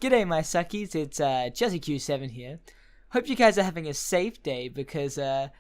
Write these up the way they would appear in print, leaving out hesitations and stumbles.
G'day my succies, it's JessieQ7 here. Hope you guys are having a safe day because the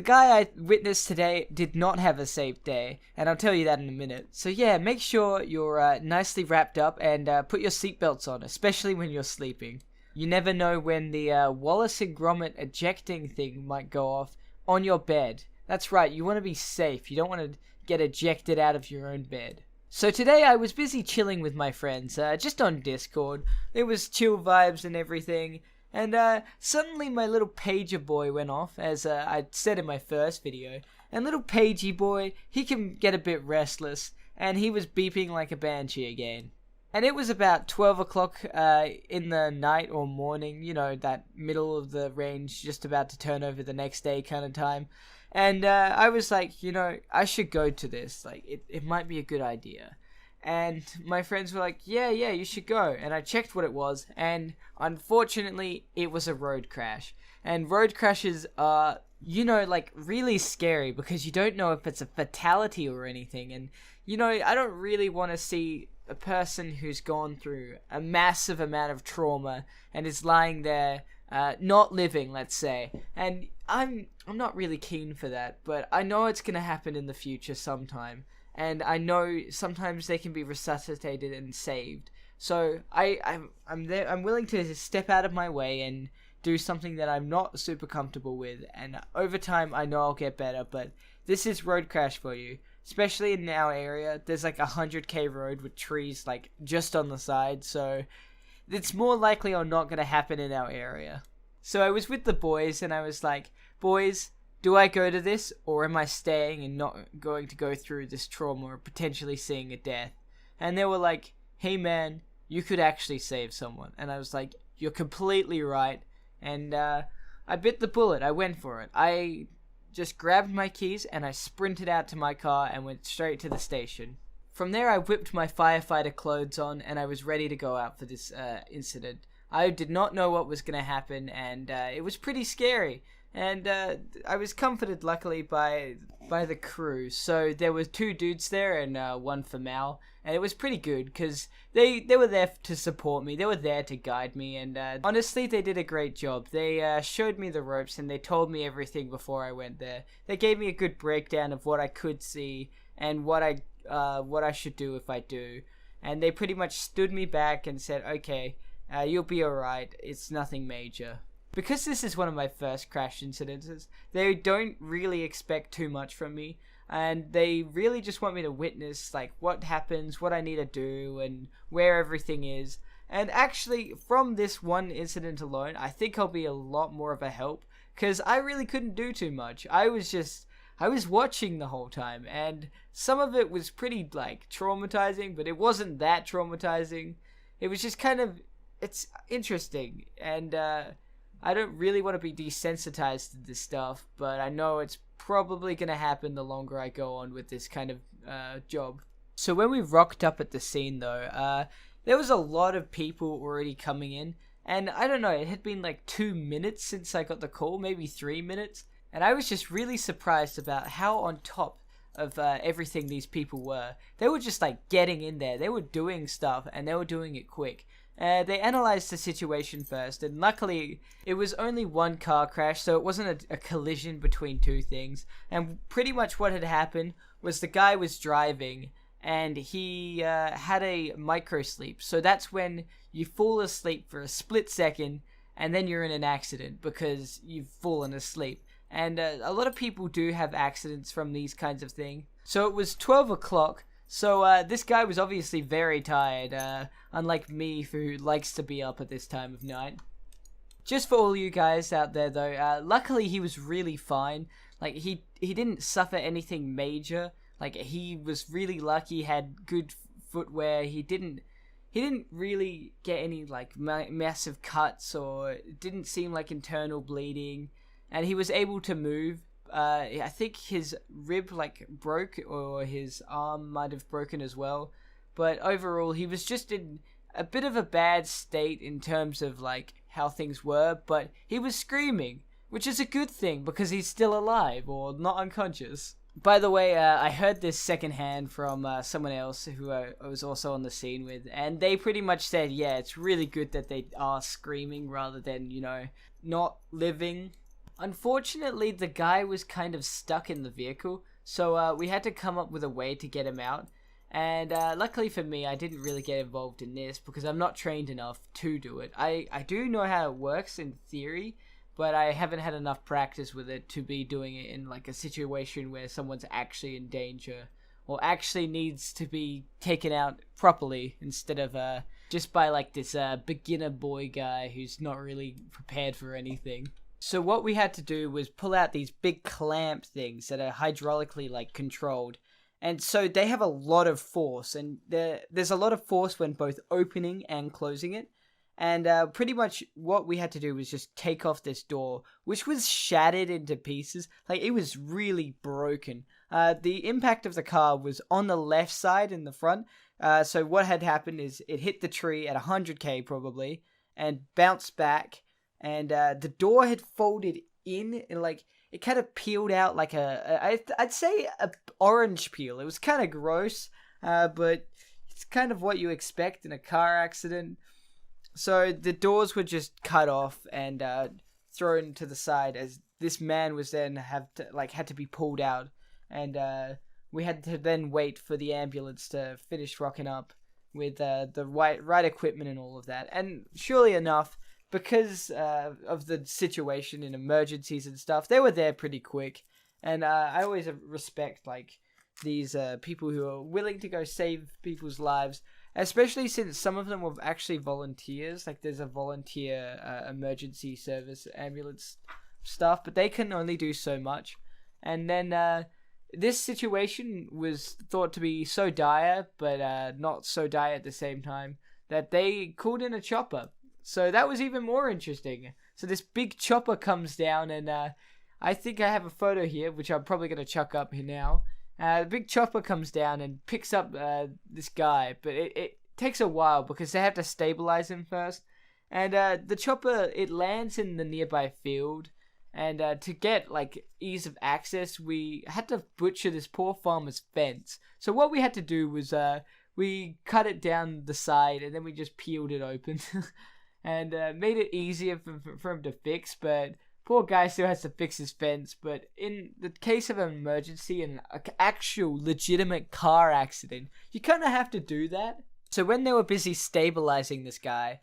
guy I witnessed today did not have a safe day, and I'll tell you that in a minute. So yeah, make sure you're nicely wrapped up and put your seatbelts on, especially when you're sleeping. You never know when the Wallace and Gromit ejecting thing might go off on your bed. That's right, you want to be safe, you don't want to get ejected out of your own bed. So today I was busy chilling with my friends, just on Discord. There was chill vibes and everything, and suddenly my little pager boy went off, as I said in my first video. And little pagey boy, he can get a bit restless, and he was beeping like a banshee again. And it was about 12 o'clock in the night or morning, you know, that middle of the range, just about to turn over the next day kind of time. And I was like, you know, I should go to this. Like, it might be a good idea. And my friends were like, yeah, you should go. And I checked what it was. And unfortunately, it was a road crash. And road crashes are, you know, like really scary because you don't know if it's a fatality or anything. And, you know, I don't really want to see a person who's gone through a massive amount of trauma and is lying there not living, let's say. And I'm not really keen for that, but I know it's gonna happen in the future sometime, and I know sometimes they can be resuscitated and saved. So I'm willing to step out of my way and do something that I'm not super comfortable with, and over time I know I'll get better. But this is road crash for you, especially in our area. There's like 100k road with trees like just on the side, so it's more likely or not going to happen in our area. So I was with the boys and I was like, boys, do I go to this or am I staying and not going to go through this trauma or potentially seeing a death? And they were like, hey man, you could actually save someone. And I was like, you're completely right. And I bit the bullet. I went for it. I just grabbed my keys and I sprinted out to my car and went straight to the station. From there, I whipped my firefighter clothes on and I was ready to go out for this incident. I did not know what was going to happen, and it was pretty scary. And I was comforted, luckily, by the crew. So there were 2 dudes there and 1 female, and it was pretty good because they were there to support me. They were there to guide me, and honestly, they did a great job. They showed me the ropes and they told me everything before I went there. They gave me a good breakdown of what I could see and what I should do if I do, and they pretty much stood me back and said, okay, you'll be alright, it's nothing major. Because this is one of my first crash incidences, they don't really expect too much from me, and they really just want me to witness like what happens, what I need to do, and where everything is. And actually, from this one incident alone, I think I'll be a lot more of a help, because I really couldn't do too much. I was watching the whole time, and some of it was pretty, like, traumatizing, but it wasn't that traumatizing. It was just kind of, it's interesting, and I don't really want to be desensitized to this stuff, but I know it's probably going to happen the longer I go on with this kind of job. So when we rocked up at the scene, though, there was a lot of people already coming in, and I don't know, it had been like 2 minutes since I got the call, maybe 3 minutes. And I was just really surprised about how on top of everything these people were. They were just like getting in there. They were doing stuff and they were doing it quick. They analyzed the situation first, and luckily it was only one car crash, so it wasn't a collision between 2 things. And pretty much what had happened was the guy was driving and he had a micro sleep. So that's when you fall asleep for a split second and then you're in an accident because you've fallen asleep. And a lot of people do have accidents from these kinds of things. So it was 12 o'clock. So this guy was obviously very tired, unlike me who likes to be up at this time of night. Just for all you guys out there though, luckily he was really fine. Like he didn't suffer anything major. Like he was really lucky, had good footwear. He didn't really get any like massive cuts, or it didn't seem like internal bleeding. And he was able to move. I think his rib like broke, or his arm might have broken as well. But overall, he was just in a bit of a bad state in terms of like how things were. But he was screaming, which is a good thing because he's still alive or not unconscious. By the way, I heard this secondhand from someone else who I was also on the scene with, and they pretty much said, yeah, it's really good that they are screaming rather than, not living. Unfortunately, the guy was kind of stuck in the vehicle, so we had to come up with a way to get him out. And luckily for me, I didn't really get involved in this because I'm not trained enough to do it. I do know how it works in theory, but I haven't had enough practice with it to be doing it in like a situation where someone's actually in danger or actually needs to be taken out properly instead of just by like this beginner boy guy who's not really prepared for anything. So what we had to do was pull out these big clamp things that are hydraulically like controlled. And so they have a lot of force, and there's a lot of force when both opening and closing it. And pretty much what we had to do was just take off this door, which was shattered into pieces. Like, it was really broken. The impact of the car was on the left side in the front. So what had happened is it hit the tree at 100k probably and bounced back. And the door had folded in, and like it kind of peeled out like I'd say a orange peel. It was kind of gross, but it's kind of what you expect in a car accident. So the doors were just cut off and thrown to the side as this man was then had to be pulled out, and we had to then wait for the ambulance to finish rocking up with the right equipment and all of that. And surely enough, because of the situation in emergencies and stuff, they were there pretty quick. And I always respect like these people who are willing to go save people's lives, especially since some of them were actually volunteers. Like there's a volunteer emergency service ambulance stuff, but they can only do so much. And then this situation was thought to be so dire, but not so dire at the same time, that they called in a chopper. So that was even more interesting. So this big chopper comes down, and I think I have a photo here, which I'm probably going to chuck up here now. The big chopper comes down and picks up this guy, but it takes a while because they have to stabilize him first. And the chopper, it lands in the nearby field, and to get like ease of access, we had to butcher this poor farmer's fence. So what we had to do was we cut it down the side, and then we just peeled it open. And made it easier for him to fix, but poor guy still has to fix his fence. But in the case of an emergency and an actual legitimate car accident, you kind of have to do that. So when they were busy stabilizing this guy,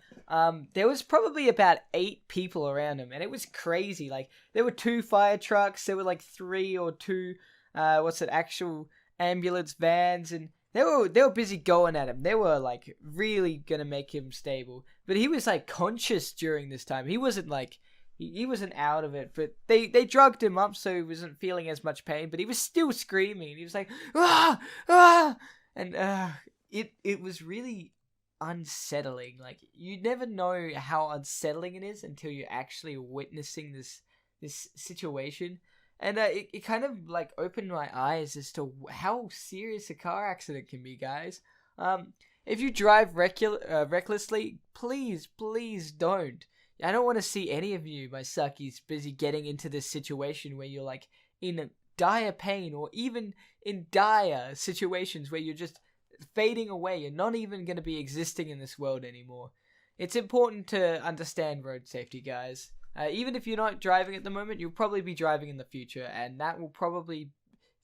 there was probably about 8 people around him, and it was crazy. Like, there were 2 fire trucks, there were like 3 or 2, actual ambulance vans, and they were busy going at him. They were like really gonna make him stable, but he was like conscious during this time. He wasn't like he wasn't out of it, but they drugged him up so he wasn't feeling as much pain. But he was still screaming. He was like ah ah, and it was really unsettling. Like, you never know how unsettling it is until you're actually witnessing this situation. And it kind of like opened my eyes as to how serious a car accident can be, guys. If you drive recklessly, please don't. I don't want to see any of you, my succies, busy getting into this situation where you're like in dire pain, or even in dire situations where you're just fading away. You're not even going to be existing in this world anymore. It's important to understand road safety, guys. Even if you're not driving at the moment, you'll probably be driving in the future, and that will probably...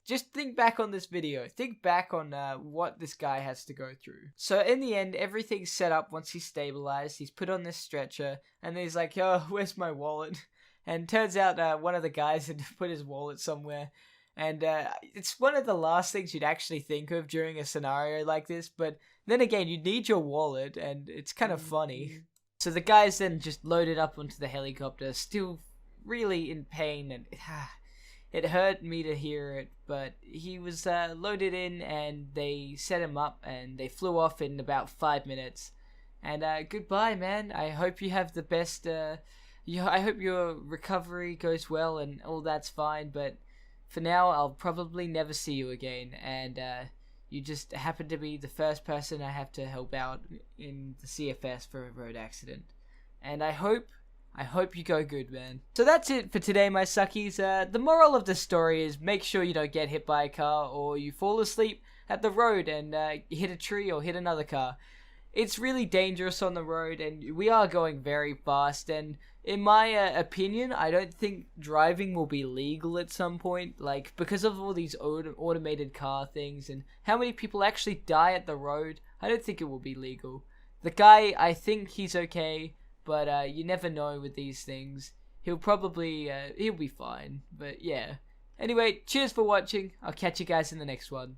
Just think back on this video. Think back on what this guy has to go through. So in the end, everything's set up once he's stabilized. He's put on this stretcher, and he's like, oh, where's my wallet? And turns out one of the guys had put his wallet somewhere. And it's one of the last things you'd actually think of during a scenario like this. But then again, you need your wallet, and it's kind of funny. So the guys then just loaded up onto the helicopter, still really in pain, and it hurt me to hear it, but he was loaded in, and they set him up, and they flew off in about 5 minutes. And goodbye, man. I hope you have the best, I hope your recovery goes well, and all that's fine, but for now, I'll probably never see you again, and you just happen to be the first person I have to help out in the CFS for a road accident. And I hope I hope you go good, man. So that's it for today, my suckies. The moral of the story is make sure you don't get hit by a car or you fall asleep at the road and hit a tree or hit another car. It's really dangerous on the road, and we are going very fast, and in my opinion, I don't think driving will be legal at some point, like, because of all these automated car things and how many people actually die at the road. I don't think it will be legal. The guy, I think he's okay, but you never know with these things. He'll be fine, but yeah. Anyway, cheers for watching. I'll catch you guys in the next one.